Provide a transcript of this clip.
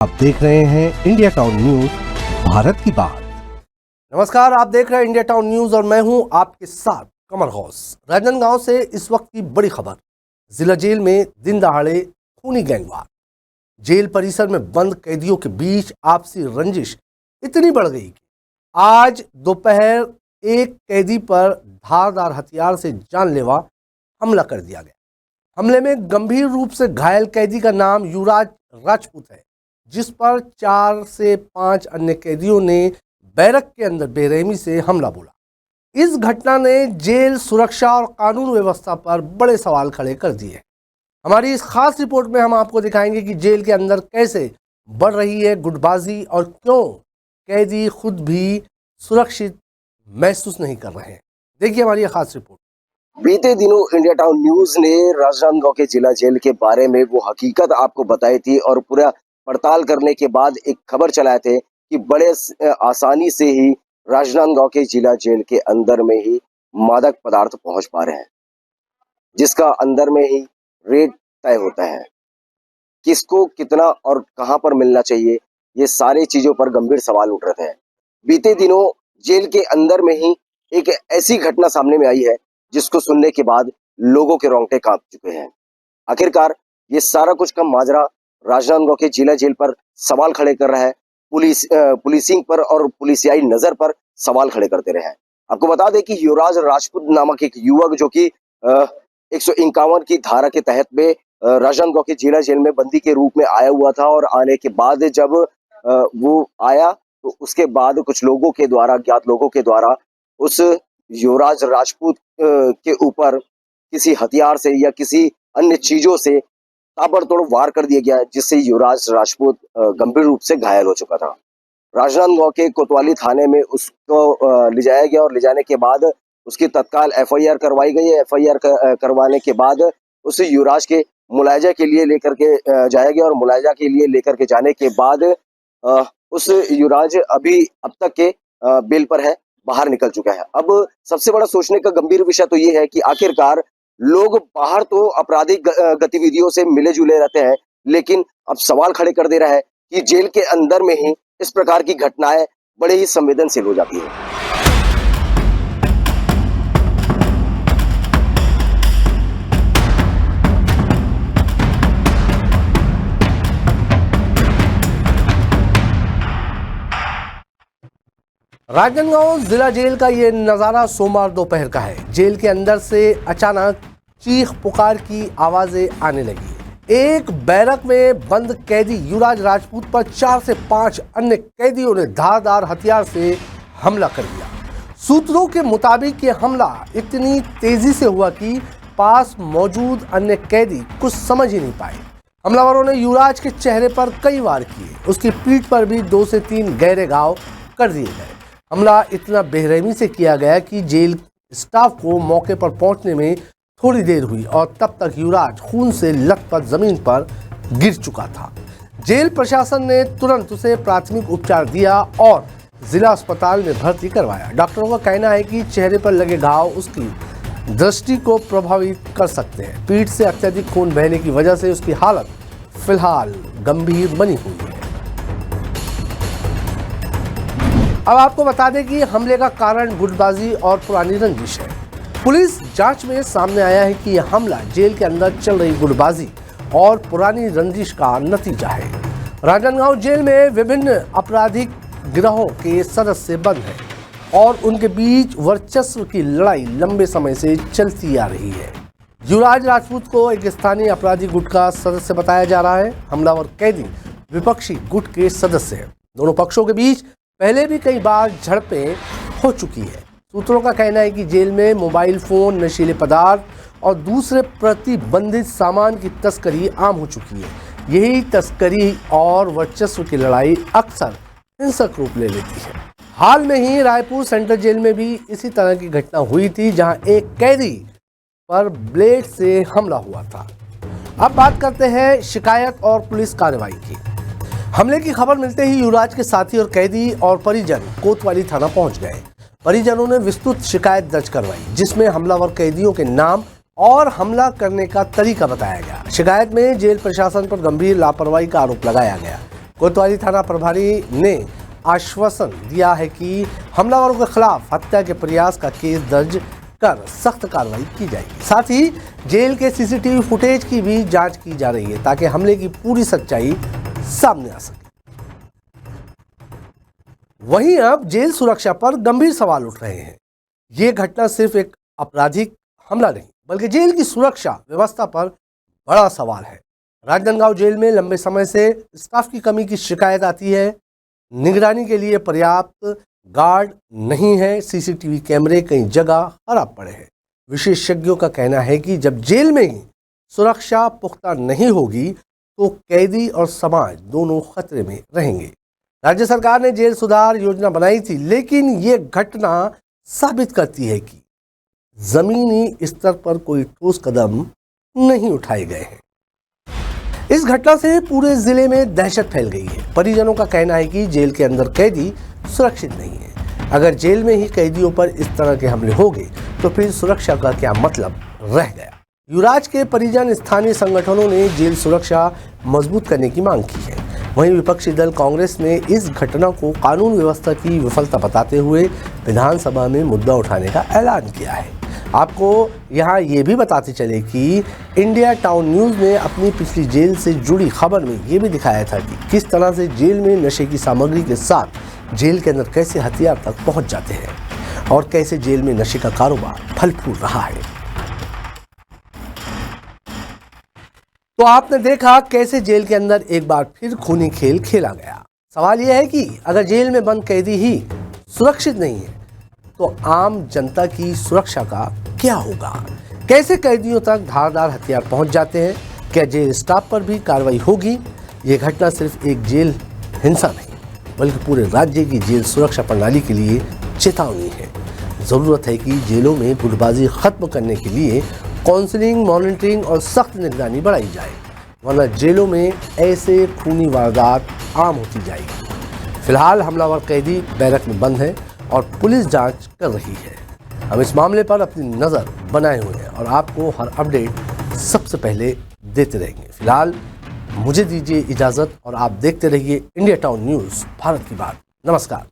आप देख रहे हैं इंडिया टाउन न्यूज, भारत की बात। नमस्कार, आप देख रहे हैं इंडिया टाउन न्यूज और मैं हूं आपके साथ कमर गौस। राजनांदगांव से इस वक्त की बड़ी खबर। जिला जेल में दिन दहाड़े खूनी गैंगवार। जेल परिसर में बंद कैदियों के बीच आपसी रंजिश इतनी बढ़ गई कि आज दोपहर एक कैदी पर धारदार हथियार से जानलेवा हमला कर दिया गया। हमले में गंभीर रूप से घायल कैदी का नाम युवराज राजपूत है, जिस पर 4 से 5 अन्य कैदियों ने बैरक के अंदर बेरहमी से हमला बोला। इस घटना ने जेल सुरक्षा और कानून व्यवस्था पर बड़े सवाल खड़े कर दिए। हमारी इस खास रिपोर्ट में हम आपको दिखाएंगे कि जेल के अंदर कैसे बढ़ रही है गुटबाजी और क्यों कैदी खुद भी सुरक्षित महसूस नहीं कर रहे हैं। देखिए हमारी यह खास रिपोर्ट। बीते दिनों इंडिया टाउन न्यूज ने राजनांदगांव के जिला जेल के बारे में वो हकीकत आपको बताई थी और पूरा पड़ताल करने के बाद एक खबर चलाए थे कि बड़े आसानी से ही राजनांदगांव के जिला जेल के अंदर में ही मादक पदार्थ पहुंच पा रहे हैं, जिसका अंदर में ही रेट तय होता है। किसको कितना और कहां पर मिलना चाहिए, ये सारी चीजों पर गंभीर सवाल उठ रहे थे। बीते दिनों जेल के अंदर में ही एक ऐसी घटना सामने में आई है जिसको सुनने के बाद लोगों के रोंगटे कांप चुके हैं। आखिरकार ये सारा कुछ का माजरा राजनांदगांव के जिला जेल पर सवाल खड़े कर रहा है, पुलिसिंग पर और पुलिसियाई नजर पर सवाल खड़े करते रहे हैं। आपको बता दें कि युवराज राजपूत नामक एक युवक जो कि 151 की धारा के तहत में राजनांदगांव के जिला जेल में बंदी के रूप में आया हुआ था और आने के बाद जब वो आया तो उसके बाद कुछ लोगों के द्वारा, ज्ञात लोगों के द्वारा उस युवराज राजपूत के ऊपर किसी हथियार से या किसी अन्य चीजों से ताबड़तोड़ वार कर दिया गया, जिससे युवराज राजपूत गंभीर रूप से घायल हो चुका था। राजनांदगांव के कोतवाली थाने में उसको ले जाया गया और ले जाने के बाद उसकी तत्काल एफआईआर करवाई गई। एफआईआर करवाने के बाद उस युवराज के मुलायजा के लिए लेकर के जाया गया और मुलायजा के लिए लेकर के जाने के बाद उस युवराज अभी अब तक के बेल पर है, बाहर निकल चुका है। अब सबसे बड़ा सोचने का गंभीर विषय तो ये है कि आखिरकार लोग बाहर तो आपराधिक गतिविधियों से मिले जुले रहते हैं, लेकिन अब सवाल खड़े कर दे रहा है कि जेल के अंदर में ही इस प्रकार की घटनाएं बड़े ही संवेदनशील हो जाती है। राजनांदगांव जिला जेल का ये नज़ारा सोमवार दोपहर का है। जेल के अंदर से अचानक चीख पुकार की आवाजें आने लगी। एक बैरक में बंद कैदी युवराज राजपूत पर 4 से 5 अन्य कैदियों ने धारदार हथियार से हमला कर दिया। सूत्रों के मुताबिक ये हमला इतनी तेजी से हुआ कि पास मौजूद अन्य कैदी कुछ समझ ही नहीं पाए। हमलावरों ने युवराज के चेहरे पर कई वार किए, उसकी पीठ पर भी 2 से 3 गहरे घाव कर दिए गए। हमला इतना बेरहमी से किया गया कि जेल स्टाफ को मौके पर पहुंचने में थोड़ी देर हुई और तब तक युवराज खून से लथपथ जमीन पर गिर चुका था। जेल प्रशासन ने तुरंत उसे प्राथमिक उपचार दिया और जिला अस्पताल में भर्ती करवाया। डॉक्टरों का कहना है कि चेहरे पर लगे घाव उसकी दृष्टि को प्रभावित कर सकते हैं। पीठ से अत्यधिक खून बहने की वजह से उसकी हालत फिलहाल गंभीर बनी हुई है। अब आपको बता दें कि हमले का कारण गुटबाजी और पुरानी रंजिश है। पुलिस जांच में सामने आया है कि यह हमला जेल के अंदर चल रही गुटबाजी और पुरानी रंजिश का नतीजा है। राजनांदगांव जेल में विभिन्न आपराधिक गिरोहों के सदस्य बंद हैं और उनके बीच वर्चस्व की लड़ाई लंबे समय से चलती आ रही है। युवराज राजपूत को एक स्थानीय आपराधिक गुट का सदस्य बताया जा रहा है। हमलावर कैदी विपक्षी गुट के सदस्य हैं। दोनों पक्षों के बीच पहले भी कई बार झड़पें हो चुकी है। सूत्रों का कहना है कि जेल में मोबाइल फोन, नशीले पदार्थ और दूसरे प्रतिबंधित सामान की तस्करी आम हो चुकी है। यही तस्करी और वर्चस्व की लड़ाई अक्सर हिंसक रूप ले लेती है। हाल में ही रायपुर सेंट्रल जेल में भी इसी तरह की घटना हुई थी, जहां एक कैदी पर ब्लेड से हमला हुआ था। अब बात करते हैं शिकायत और पुलिस कार्रवाई की। हमले की खबर मिलते ही युवराज के साथी और कैदी और परिजन कोतवाली थाना पहुंच गए। परिजनों ने विस्तृत शिकायत दर्ज करवाई, जिसमें हमलावर कैदियों के नाम और हमला करने का तरीका बताया गया। शिकायत में जेल प्रशासन पर गंभीर लापरवाही का आरोप लगाया गया। कोतवाली थाना प्रभारी ने आश्वासन दिया है कि हमलावरों के खिलाफ हत्या के प्रयास का केस दर्ज कर सख्त कार्रवाई की जाएगी। साथ ही जेल के सीसीटीवी फुटेज की भी जांच की जा रही है ताकि हमले की पूरी सच्चाई सामने आ सके। वहीं अब जेल सुरक्षा पर गंभीर सवाल उठ रहे हैं। ये घटना सिर्फ एक आपराधिक हमला नहीं बल्कि जेल की सुरक्षा व्यवस्था पर बड़ा सवाल है। राजनांदगांव जेल में लंबे समय से स्टाफ की कमी की शिकायत आती है। निगरानी के लिए पर्याप्त गार्ड नहीं है। सीसीटीवी कैमरे कई जगह खराब पड़े हैं। विशेषज्ञों का कहना है कि जब जेल में ही सुरक्षा पुख्ता नहीं होगी तो कैदी और समाज दोनों खतरे में रहेंगे। राज्य सरकार ने जेल सुधार योजना बनाई थी, लेकिन ये घटना साबित करती है कि जमीनी स्तर पर कोई ठोस कदम नहीं उठाए गए हैं। इस घटना से पूरे जिले में दहशत फैल गई है। परिजनों का कहना है कि जेल के अंदर कैदी सुरक्षित नहीं है। अगर जेल में ही कैदियों पर इस तरह के हमले हो गए तो फिर सुरक्षा का क्या मतलब रह गया। युवराज के परिजन स्थानीय संगठनों ने जेल सुरक्षा मजबूत करने की मांग की है। वहीं विपक्षी दल कांग्रेस ने इस घटना को कानून व्यवस्था की विफलता बताते हुए विधानसभा में मुद्दा उठाने का ऐलान किया है। आपको यहाँ ये भी बताते चले कि इंडिया टाउन न्यूज़ ने अपनी पिछली जेल से जुड़ी खबर में ये भी दिखाया था कि किस तरह से जेल में नशे की सामग्री के साथ जेल के अंदर कैसे हथियार तक पहुँच जाते हैं और कैसे जेल में नशे का कारोबार फल फूल रहा है। तो आपने देखा कैसे जेल के अंदर एक बार फिर खूनी खेल खेला गया। सवाल यह है कि अगर जेल में बंद कैदी ही सुरक्षित नहीं है तो आम जनता की सुरक्षा का क्या होगा। कैसे कैदियों तक धारदार हथियार पहुंच जाते हैं। क्या जेल स्टाफ पर भी कार्रवाई होगी। ये घटना सिर्फ एक जेल हिंसा नहीं बल्कि पूरे राज्य की जेल सुरक्षा प्रणाली के लिए चेतावनी है। ज़रूरत है कि जेलों में गुटबाजी खत्म करने के लिए काउंसलिंग, मॉनिटरिंग और सख्त निगरानी बढ़ाई जाए, वरना जेलों में ऐसे खूनी वारदात आम होती जाएगी। फिलहाल हमलावर कैदी बैरक में बंद है और पुलिस जांच कर रही है। हम इस मामले पर अपनी नज़र बनाए हुए हैं और आपको हर अपडेट सबसे पहले देते रहेंगे। फिलहाल मुझे दीजिए इजाज़त और आप देखते रहिए इंडिया टाउन न्यूज़, भारत की बात। नमस्कार।